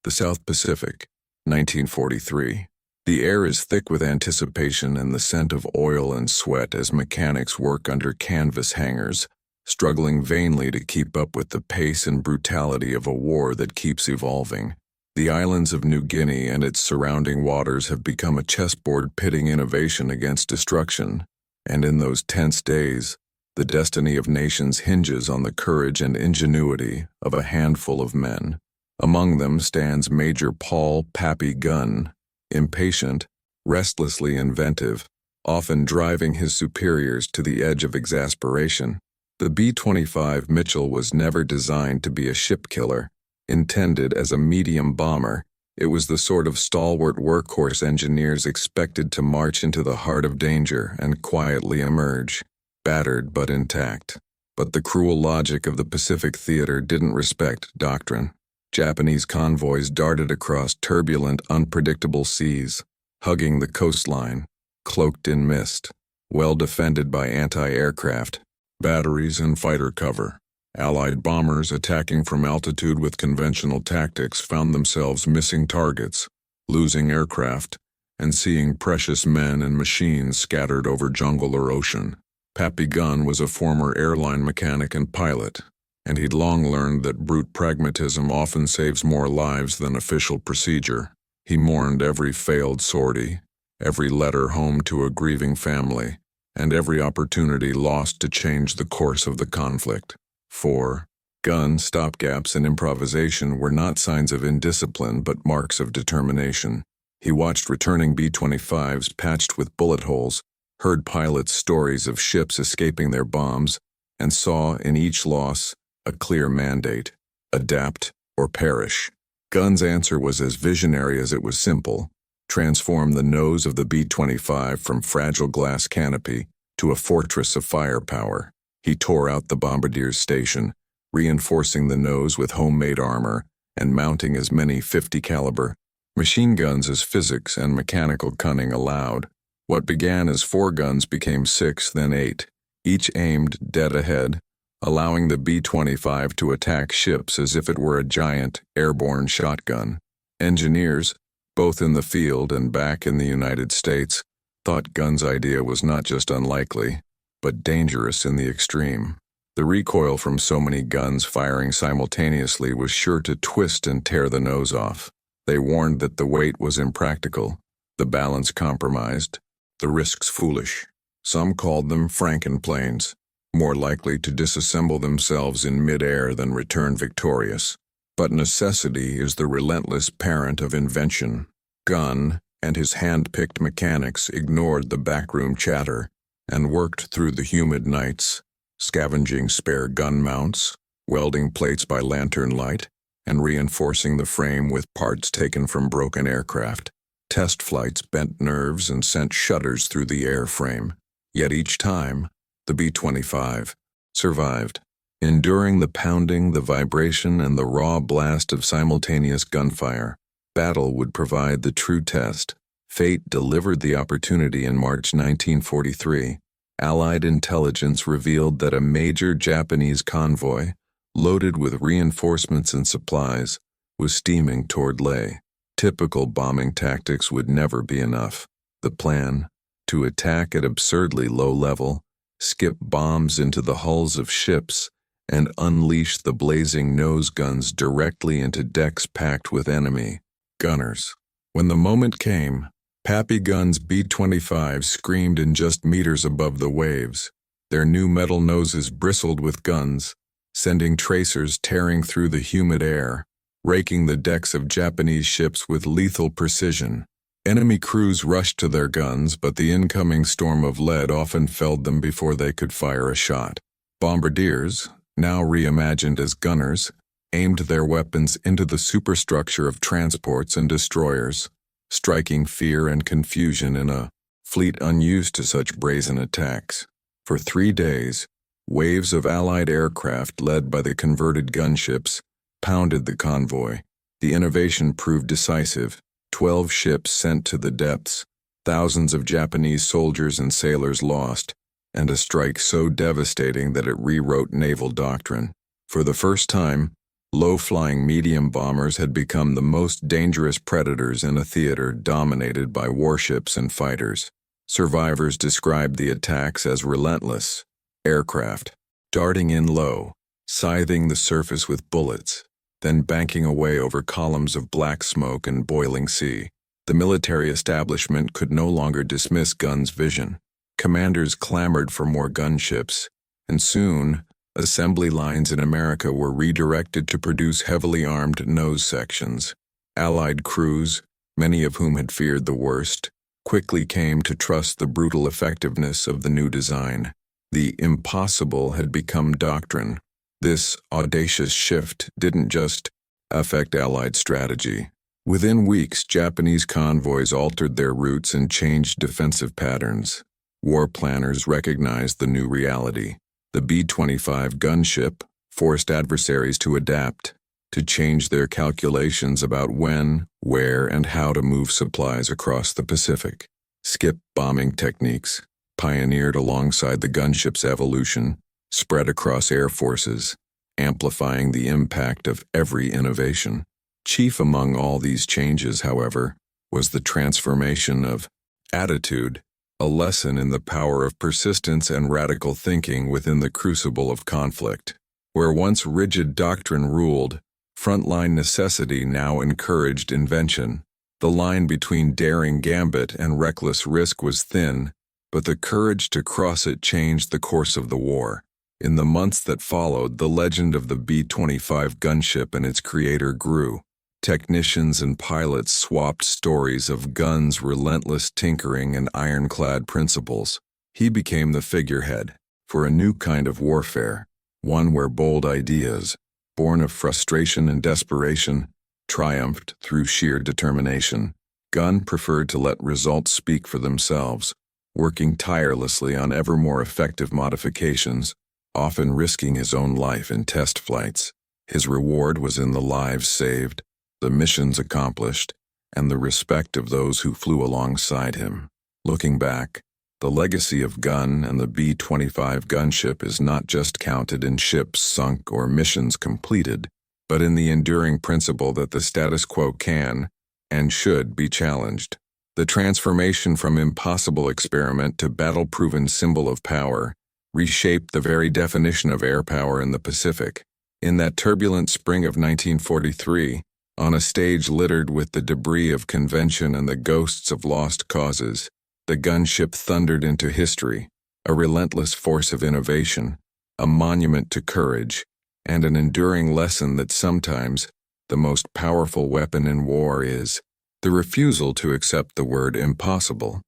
The South Pacific, 1943. The air is thick with anticipation and the scent of oil and sweat as mechanics work under canvas hangars, struggling vainly to keep up with the pace and brutality of a war that keeps evolving. The islands of New Guinea and its surrounding waters have become a chessboard pitting innovation against destruction, and in those tense days, the destiny of nations hinges on the courage and ingenuity of a handful of men. Among them stands Major Paul "Pappy" Gunn, impatient, restlessly inventive, often driving his superiors to the edge of exasperation. The B-25 Mitchell was never designed to be a ship killer. Intended as a medium bomber, it was the sort of stalwart workhorse engineers expected to march into the heart of danger and quietly emerge, battered but intact. But the cruel logic of the Pacific theater didn't respect doctrine. Japanese convoys darted across turbulent, unpredictable seas, hugging the coastline, cloaked in mist, well defended by anti-aircraft, batteries and fighter cover. Allied bombers attacking from altitude with conventional tactics found themselves missing targets, losing aircraft, and seeing precious men and machines scattered over jungle or ocean. Pappy Gunn was a former airline mechanic and pilot, and he'd long learned that brute pragmatism often saves more lives than official procedure. He mourned every failed sortie, every letter home to a grieving family, and every opportunity lost to change the course of the conflict. For Gunn, stopgaps and improvisation were not signs of indiscipline but marks of determination. He watched returning B-25s patched with bullet holes, heard pilots' stories of ships escaping their bombs, and saw in each loss a clear mandate: adapt or perish. Gunn's answer was as visionary as it was simple: transform the nose of the B-25 from fragile glass canopy to a fortress of firepower. He tore out the bombardier's station, reinforcing the nose with homemade armor and mounting as many 50 caliber machine guns as physics and mechanical cunning allowed. What began as 4 guns became 6, then 8, each aimed dead ahead, allowing the B-25 to attack ships as if it were a giant, airborne shotgun. Engineers, both in the field and back in the United States, thought Gunn's idea was not just unlikely, but dangerous in the extreme. The recoil from so many guns firing simultaneously was sure to twist and tear the nose off. They warned that the weight was impractical, the balance compromised, the risks foolish. Some called them Frankenplanes, more likely to disassemble themselves in mid-air than return victorious. But necessity is the relentless parent of invention. Gunn and his hand-picked mechanics ignored the backroom chatter and worked through the humid nights, scavenging spare gun mounts, welding plates by lantern light, and reinforcing the frame with parts taken from broken aircraft. Test flights bent nerves and sent shudders through the airframe. Yet each time, the B-25 survived, enduring the pounding, the vibration, and the raw blast of simultaneous gunfire. Battle would provide the true test. Fate delivered the opportunity in March 1943. Allied intelligence revealed that a major Japanese convoy, loaded with reinforcements and supplies, was steaming toward Leh. Typical bombing tactics would never be enough. The plan: to attack at absurdly low level, skip bombs into the hulls of ships, and unleash the blazing nose guns directly into decks packed with enemy gunners. When the moment came, Pappy Gunn's B-25 screamed in just meters above the waves. Their new metal noses bristled with guns, sending tracers tearing through the humid air, raking the decks of Japanese ships with lethal precision. Enemy crews rushed to their guns, but the incoming storm of lead often felled them before they could fire a shot. Bombardiers, now reimagined as gunners, aimed their weapons into the superstructure of transports and destroyers, striking fear and confusion in a fleet unused to such brazen attacks. For 3 days, waves of Allied aircraft led by the converted gunships pounded the convoy. The innovation proved decisive. 12 ships sent to the depths, thousands of Japanese soldiers and sailors lost, and a strike so devastating that it rewrote naval doctrine. For the first time, Low-flying medium bombers had become the most dangerous predators in a theater dominated by warships and fighters. Survivors described the attacks as relentless. Aircraft, darting in low, scything the surface with bullets, then banking away over columns of black smoke and boiling sea. The military establishment could no longer dismiss Gunn's vision. Commanders clamored for more gunships, and soon, assembly lines in America were redirected to produce heavily armed nose sections. Allied crews, many of whom had feared the worst, quickly came to trust the brutal effectiveness of the new design. The impossible had become doctrine. This audacious shift didn't just affect Allied strategy. Within weeks, Japanese convoys altered their routes and changed defensive patterns. War planners recognized the new reality. The B-25 gunship forced adversaries to adapt, to change their calculations about when, where, and how to move supplies across the Pacific. Skip bombing techniques, pioneered alongside the gunship's evolution, spread across air forces, amplifying the impact of every innovation. Chief among all these changes, however, was the transformation of attitude, a lesson in the power of persistence and radical thinking within the crucible of conflict. Where once rigid doctrine ruled, frontline necessity now encouraged invention. The line between daring gambit and reckless risk was thin, but the courage to cross it changed the course of the war. In the months that followed, the legend of the B-25 gunship and its creator grew. Technicians and pilots swapped stories of Gunn's relentless tinkering and ironclad principles. He became the figurehead for a new kind of warfare, one where bold ideas, born of frustration and desperation, triumphed through sheer determination. Gunn preferred to let results speak for themselves, working tirelessly on ever more effective modifications, often risking his own life in test flights. His reward was in the lives saved, the missions accomplished, and the respect of those who flew alongside him. Looking back, the legacy of Gunn and the B-25 gunship is not just counted in ships sunk or missions completed, but in the enduring principle that the status quo can and should be challenged. The transformation from impossible experiment to battle-proven symbol of power reshaped the very definition of air power in the Pacific. In that turbulent spring of 1943, on a stage littered with the debris of convention and the ghosts of lost causes, the gunship thundered into history, a relentless force of innovation, a monument to courage, and an enduring lesson that sometimes the most powerful weapon in war is the refusal to accept the word impossible.